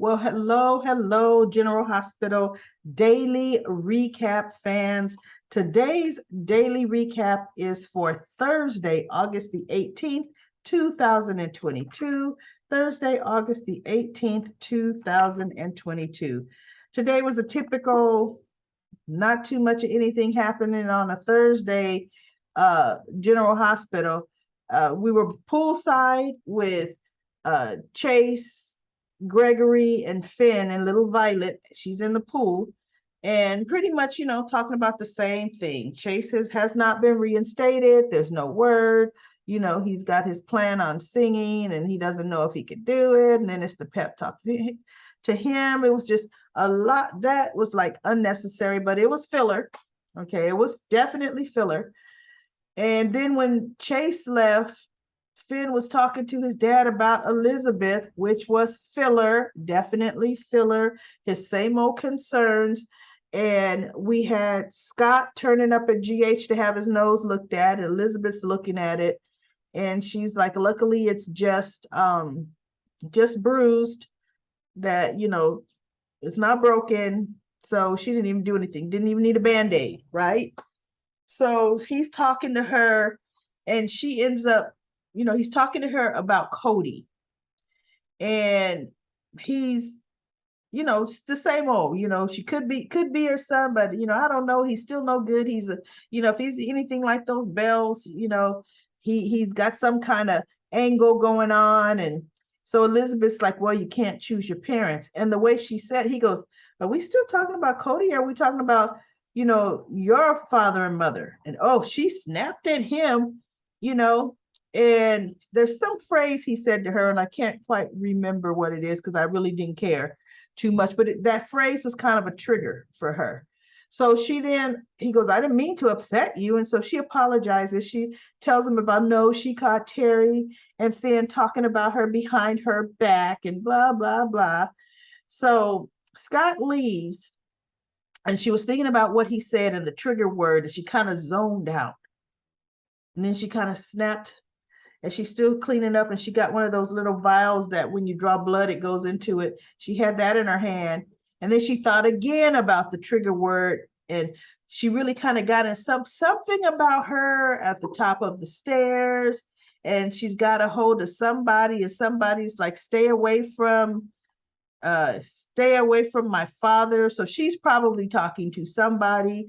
Well, hello, General Hospital Daily Recap fans. Today's daily recap is for Thursday, August the 18th, 2022. Thursday, August the 18th, 2022. Today was a typical, not too much of anything happening on a Thursday, General Hospital. We were poolside with Chase, Gregory, and Finn, and little Violet. She's in the pool, and pretty much, talking about the same thing. Chase has not been reinstated. There's no word. He's got his plan on singing, and he doesn't know if he could do it. And then it's the pep talk to him. It was just a lot that was like unnecessary, but it was filler. Okay, it was definitely filler. And then when Chase left, Finn was talking to his dad about Elizabeth, which was filler, definitely filler, his same old concerns. And we had Scott turning up at GH to have his nose looked at. Elizabeth's looking at it, and she's like, luckily it's just bruised, that it's not broken. So she didn't even do anything, didn't even need a band-aid, right? So he's talking to her, and she ends up, he's talking to her about Cody. And he's, the same old, she could be her son, but I don't know. He's still no good. He's a, if he's anything like those Bells, he's got some kind of angle going on. And so Elizabeth's like, well, you can't choose your parents. And the way she said, he goes, are we still talking about Cody? Are we talking about, your father and mother? And oh, she snapped at him, and there's some phrase he said to her, and I can't quite remember what it is because I really didn't care too much, but that phrase was kind of a trigger for her. So he goes, I didn't mean to upset you. And so she apologizes. She tells him about, no, she caught Terry and Finn talking about her behind her back and blah, blah, blah. So Scott leaves, and she was thinking about what he said and the trigger word, and she kind of zoned out. And then she kind of snapped, and she's still cleaning up, and she got one of those little vials that when you draw blood, it goes into it. She had that in her hand. And then she thought again about the trigger word, and she really kind of got in something about her at the top of the stairs, and she's got a hold of somebody, and somebody's like, stay away from my father. So she's probably talking to somebody.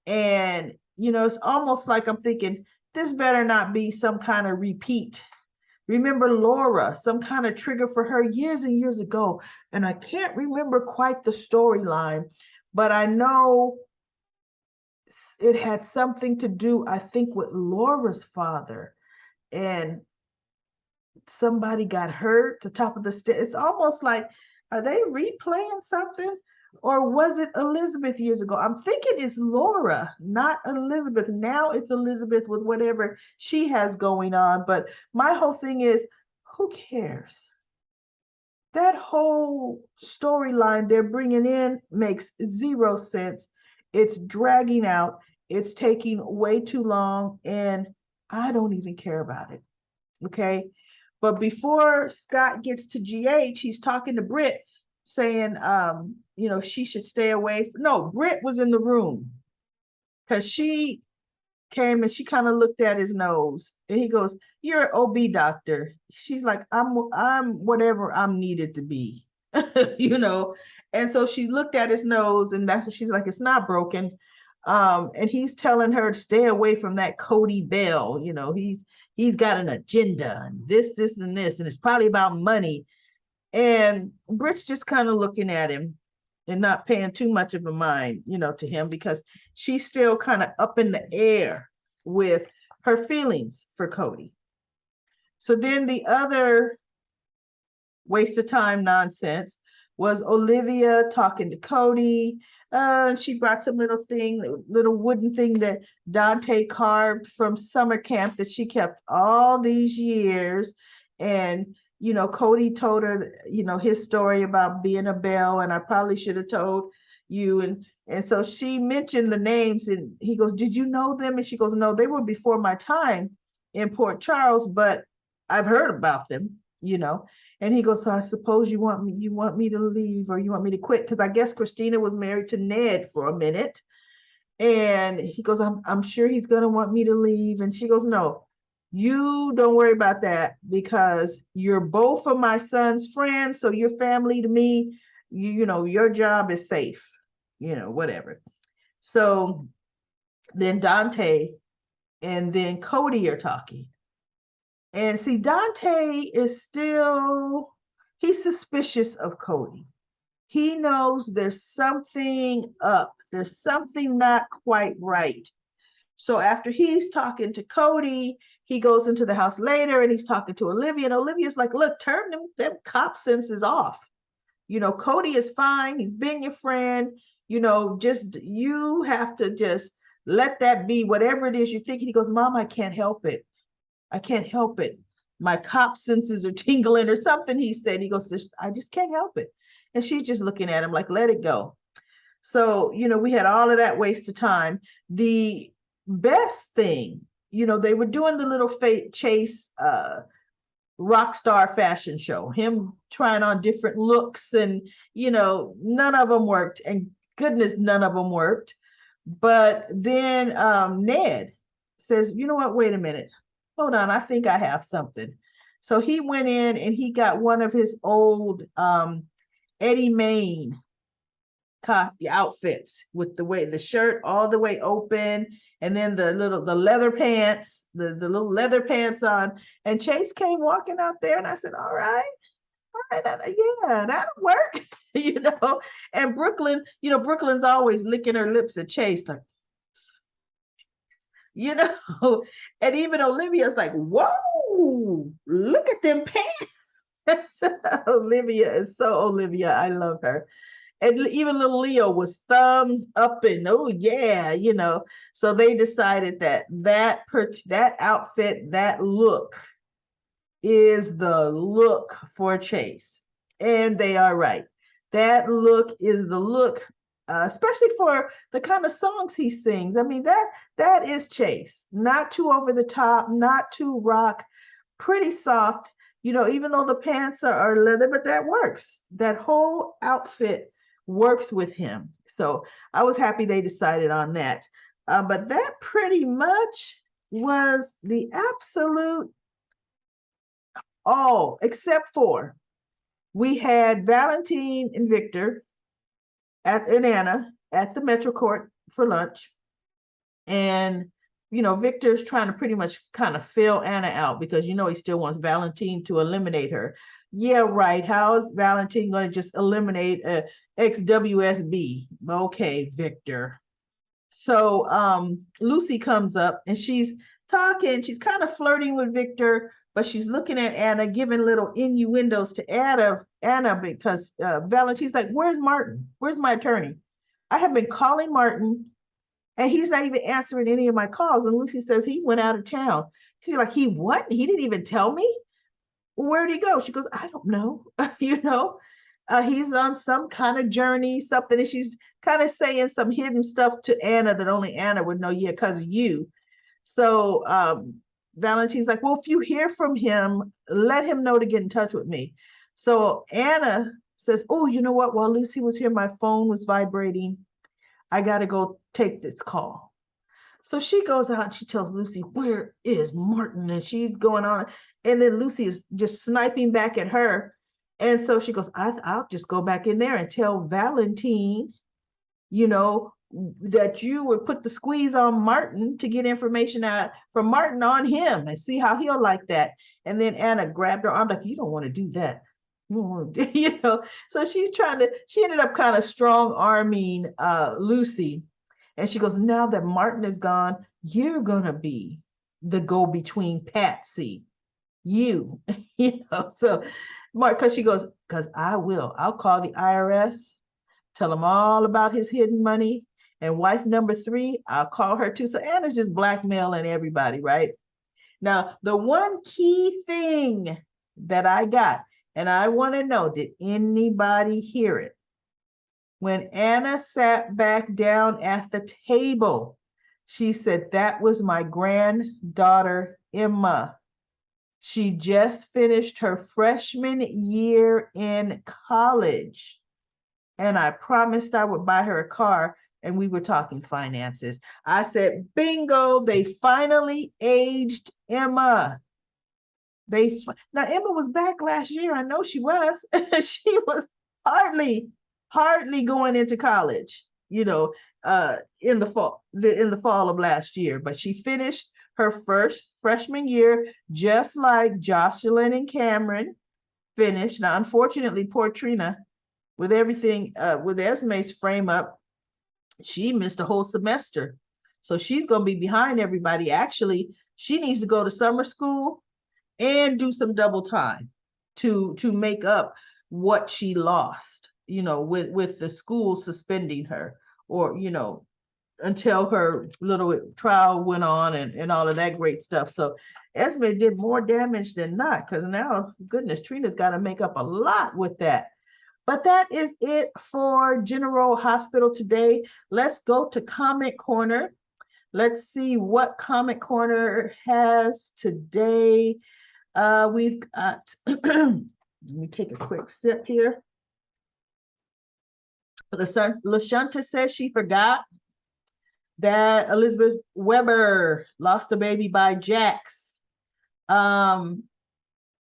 And it's almost like I'm thinking, this better not be some kind of repeat. Remember Laura, some kind of trigger for her years and years ago. And I can't remember quite the storyline, but I know it had something to do, I think, with Laura's father. And somebody got hurt at the top of the stairs. It's almost like, are they replaying something? Or was it Elizabeth years ago? I'm thinking it's Laura, not Elizabeth. Now it's Elizabeth with whatever she has going on. But my whole thing is, who cares? That whole storyline they're bringing in makes zero sense. It's dragging out. It's taking way too long. And I don't even care about it. Okay. But before Scott gets to GH, he's talking to Britt, saying, she should stay away. No, Britt was in the room because she came and she kind of looked at his nose, and he goes, "You're an OB doctor." She's like, I'm whatever I'm needed to be, And so she looked at his nose, and that's what she's like, it's not broken. And he's telling her to stay away from that Cody Bell. He's got an agenda, and this, and this, and it's probably about money. And Britt's just kind of looking at him and not paying too much of a mind, to him, because she's still kind of up in the air with her feelings for Cody. So then the other waste of time nonsense was Olivia talking to Cody. She brought some little wooden thing that Dante carved from summer camp that she kept all these years. And Cody told her, his story about being a Bell, and I probably should have told you. And so she mentioned the names, and he goes, did you know them? And she goes, no, they were before my time in Port Charles, but I've heard about them. you know. And he goes, so I suppose you want me to leave, or you want me to quit? Because I guess Christina was married to Ned for a minute. And he goes, I'm sure he's gonna want me to leave. And she goes, no, you don't worry about that, because you're both of my son's friends, so you're family to me. You know, your job is safe, you know, whatever. So then Dante and then Cody are talking. And see, Dante is still, he's suspicious of Cody. He knows there's something up, there's something not quite right. So after he's talking to Cody, he goes into the house later and he's talking to Olivia. And Olivia's like, look, turn them cop senses off. You know, Cody is fine. He's been your friend. You know, just you have to just let that be whatever it is you're thinking. He goes, Mom, I can't help it. I can't help it. My cop senses are tingling or something, he said. He goes, I just can't help it. And she's just looking at him like, let it go. So, you know, we had all of that waste of time. The best thing, you know, they were doing the little chase rock star fashion show, him trying on different looks, and, you know, none of them worked. And goodness, none of them worked. But then Ned says, you know what, wait a minute. Hold on, I think I have something. So he went in and he got one of his old Eddie Main outfits with the shirt all the way open, and then the leather pants, the little leather pants on. And Chase came walking out there, and I said, all right, yeah, that'll work. You know. And Brooklyn, you know, Brooklyn's always licking her lips at Chase, like, you know. And even Olivia's like, whoa, look at them pants. Olivia is so Olivia. I love her. And even little Leo was thumbs up and, oh yeah, you know. So they decided that outfit, that look is the look for Chase. And they are right. That look is the look, especially for the kind of songs he sings. I mean, that is Chase. Not too over the top, not too rock, pretty soft, you know, even though the pants are leather, but that works. That whole outfit works with him. So I was happy they decided on that. But that pretty much was the absolute all, except for we had Valentine and Victor and Anna at the Metro Court for lunch. And, you know, Victor's trying to pretty much kind of fill Anna out, because, you know, he still wants Valentine to eliminate her. Yeah, right. How is Valentine going to just eliminate a XWSB? Okay, Victor. So Lucy comes up and she's talking. She's kind of flirting with Victor, but she's looking at Anna, giving little innuendos to Anna, because Valentine's like, where's Martin? Where's my attorney? I have been calling Martin and he's not even answering any of my calls. And Lucy says he went out of town. She's like, he what? He didn't even tell me? Where'd he go? She goes, I don't know. You know, he's on some kind of journey, something. And she's kind of saying some hidden stuff to Anna that only Anna would know. Yeah, because of you. So Valentine's like, well, if you hear from him, let him know to get in touch with me. So Anna says, oh, you know what? While Lucy was here, my phone was vibrating. I got to go take this call. So she goes out and she tells Lucy, where is Martin? And she's going on. And then Lucy is just sniping back at her. And so she goes, I'll just go back in there and tell Valentine, you know, that you would put the squeeze on Martin to get information out from Martin on him and see how he'll like that. And then Anna grabbed her arm like, you don't want to do that. You know, so she ended up kind of strong arming Lucy. And she goes, now that Martin is gone, you're going to be the go-between Patsy. You know, so Mark, because she goes, because I'll call the IRS, tell them all about his hidden money. And wife number 3, I'll call her too. So Anna's just blackmailing everybody, right? Now, the one key thing that I got, and I want to know, did anybody hear it? When Anna sat back down at the table, she said, that was my granddaughter, Emma. She just finished her freshman year in college. And I promised I would buy her a car, and we were talking finances. I said, bingo, they finally aged Emma. Now Emma was back last year. I know she was. She was hardly going into college, in the fall of last year. But she finished her first freshman year, just like Jocelyn and Cameron finished. Now, unfortunately, poor Trina, with everything, with Esme's frame up, she missed a whole semester. So she's going to be behind everybody. Actually, she needs to go to summer school and do some double time to make up what she lost, with the school suspending her, or, until her little trial went on, and all of that great stuff. So Esme did more damage than not, because now, goodness, Trina's got to make up a lot with that. But that is it for General Hospital today. Let's go to Comment Corner. Let's see what Comment Corner has today. We've got, let me take a quick sip here. LaShunta says she forgot that Elizabeth Weber lost a baby by Jax. And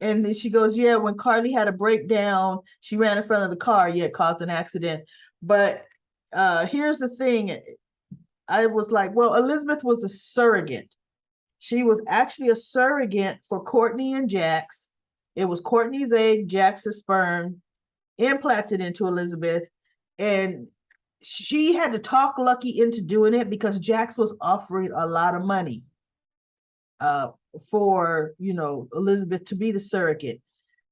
then she goes, yeah, when Carly had a breakdown, she ran in front of the car, yet caused an accident. But here's the thing. I was like, well, Elizabeth was a surrogate. She was actually a surrogate for Courtney and Jax. It was Courtney's egg, Jax's sperm, implanted into Elizabeth. And she had to talk Lucky into doing it, because Jax was offering a lot of money for, Elizabeth to be the surrogate.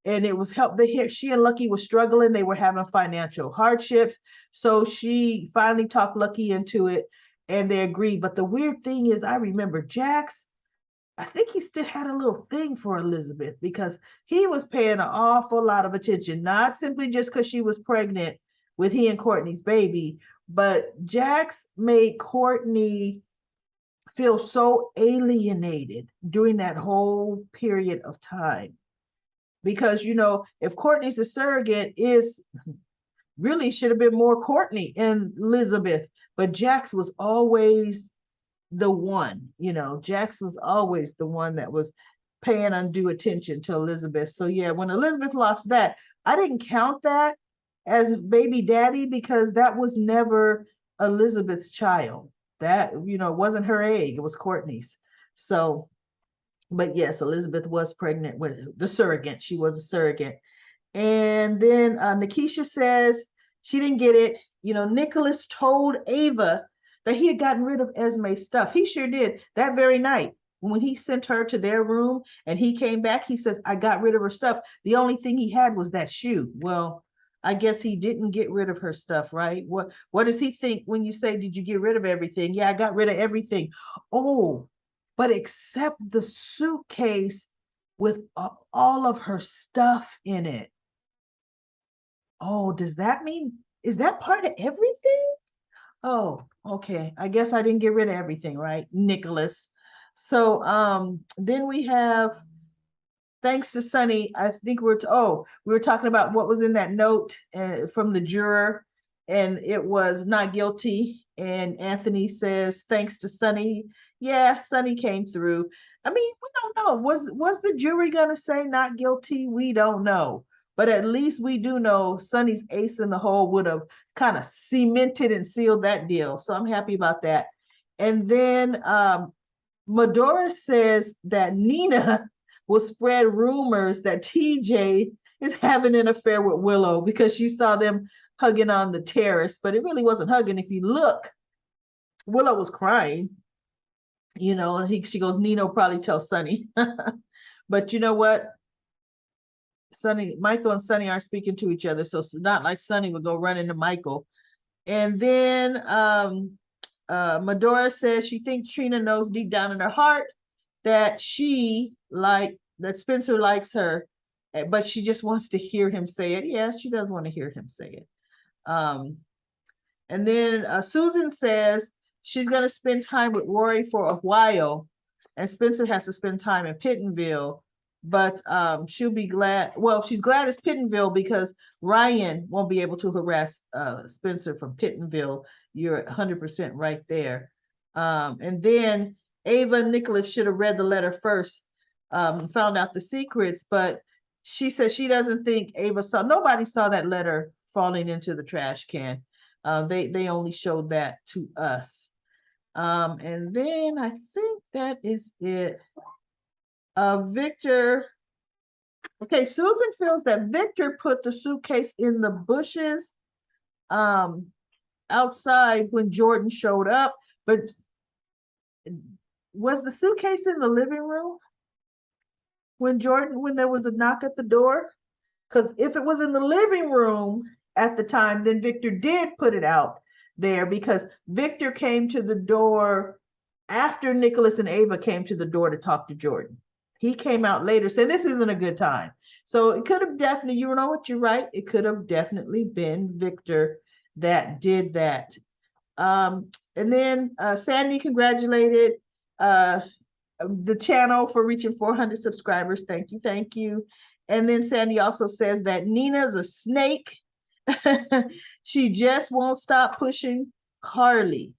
And it was help. She and Lucky were struggling. They were having financial hardships. So she finally talked Lucky into it, and they agreed. But the weird thing is, I remember Jax, I think he still had a little thing for Elizabeth, because he was paying an awful lot of attention, not simply just because she was pregnant with he and Courtney's baby, but Jax made Courtney feel so alienated during that whole period of time. Because, if Courtney's a surrogate, is really should have been more Courtney and Elizabeth, but Jax was always the one, Jax was always the one that was paying undue attention to Elizabeth. So yeah, when Elizabeth lost that, I didn't count that as baby daddy, because that was never Elizabeth's child. That, wasn't her egg, it was Courtney's. So, but yes, Elizabeth was pregnant with the surrogate. She was a surrogate. And then Nikisha says she didn't get it. Nicholas told Ava that he had gotten rid of Esme's stuff. He sure did. That very night, when he sent her to their room and he came back, he says, I got rid of her stuff. The only thing he had was that shoe. Well, I guess he didn't get rid of her stuff, right? What does he think when you say, did you get rid of everything? Yeah, I got rid of everything. Oh, but except the suitcase with all of her stuff in it. Oh, does that mean, is that part of everything? Oh, okay. I guess I didn't get rid of everything, right, Nicholas? So then we have, thanks to Sunny, I think we were talking about what was in that note from the juror, and it was not guilty. And Anthony says, thanks to Sunny. Yeah, Sunny came through. I mean, we don't know. Was the jury gonna say not guilty? We don't know. But at least we do know Sunny's ace in the hole would have kind of cemented and sealed that deal. So I'm happy about that. And then Medora says that Nina will spread rumors that TJ is having an affair with Willow, because she saw them hugging on the terrace, but it really wasn't hugging. If you look, Willow was crying, and she goes, Nina will probably tell Sunny. But you know what? Michael and Sunny aren't speaking to each other, so it's not like Sunny would go run into Michael. And then Medora says she thinks Trina knows deep down in her heart that that Spencer likes her, but she just wants to hear him say it. Yeah, she does want to hear him say it. And then Susan says she's going to spend time with Rory for a while, and Spencer has to spend time in Pittenville, but she'll be glad. Well, she's glad it's Pittenville because Ryan won't be able to harass Spencer from Pittenville. You're 100% right there. And then Ava and Nicholas should have read the letter first, found out the secrets, but she says she doesn't think Ava saw, nobody saw that letter falling into the trash can. They only showed that to us. And then I think that is it. Victor. Okay, Susan feels that Victor put the suitcase in the bushes outside when Jordan showed up, but was the suitcase in the living room when there was a knock at the door? Because if it was in the living room at the time, then Victor did put it out there because Victor came to the door after Nicholas and Ava came to the door to talk to Jordan. He came out later saying this isn't a good time. So it could have definitely, you know what, you're right. It could have definitely been Victor that did that. And then Sandy congratulated the channel for reaching 400 subscribers. Thank you, thank you. And then Sandy also says that Nina's a snake. She just won't stop pushing Carly.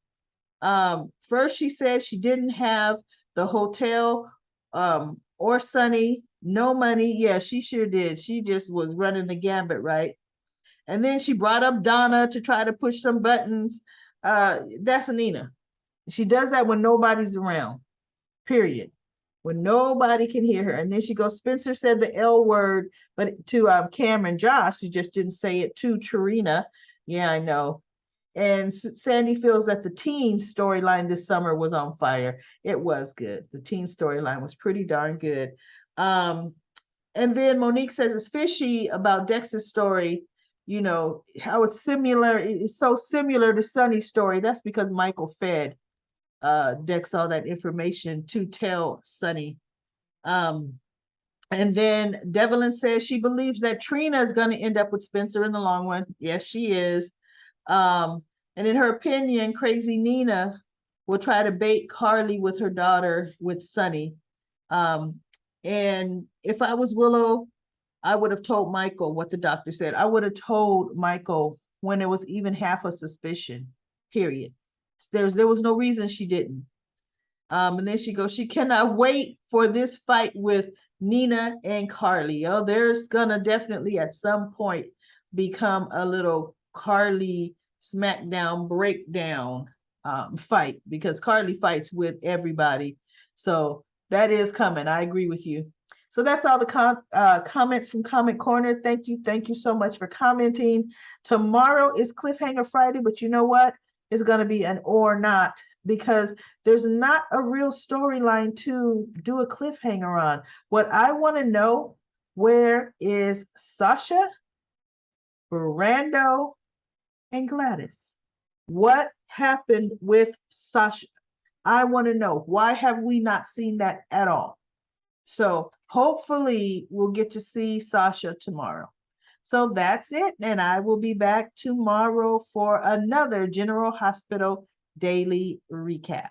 First she said she didn't have the hotel or Sonny, no money. Yeah, she sure did. She just was running the gambit, right? And then she brought up Donna to try to push some buttons. That's Nina. She does that when nobody's around, period. When nobody can hear her. And then she goes, Spencer said the L word, but to Cameron Joss, who just didn't say it to Trina. Yeah, I know. And Sandy feels that the teen storyline this summer was on fire. It was good. The teen storyline was pretty darn good. And then Monique says it's fishy about Dex's story, you know, how it's similar. It's so similar to Sonny's story. That's because Michael fed Dex all that information to tell Sonny. And then Devlin says she believes that Trina is going to end up with Spencer in the long run. Yes, she is. And in her opinion, crazy Nina will try to bait Carly with her daughter with Sonny. And if I was Willow, I would have told Michael what the doctor said. I would have told Michael when there was even half a suspicion, period. There was no reason she didn't. And then she goes, she cannot wait for this fight with Nina and Carly. Oh, there's gonna definitely at some point become a little Carly smackdown breakdown fight because Carly fights with everybody. So that is coming. I agree with you. So that's all the comments from Comment Corner. Thank you. Thank you so much for commenting. Tomorrow is Cliffhanger Friday, but you know what? It's going to be an or not because there's not a real storyline to do a cliffhanger on. What I want to know, where is Sasha, Brando, and Gladys? What happened with Sasha? I want to know. Why have we not seen that at all? So hopefully we'll get to see Sasha tomorrow. So that's it. And I will be back tomorrow for another General Hospital Daily Recap.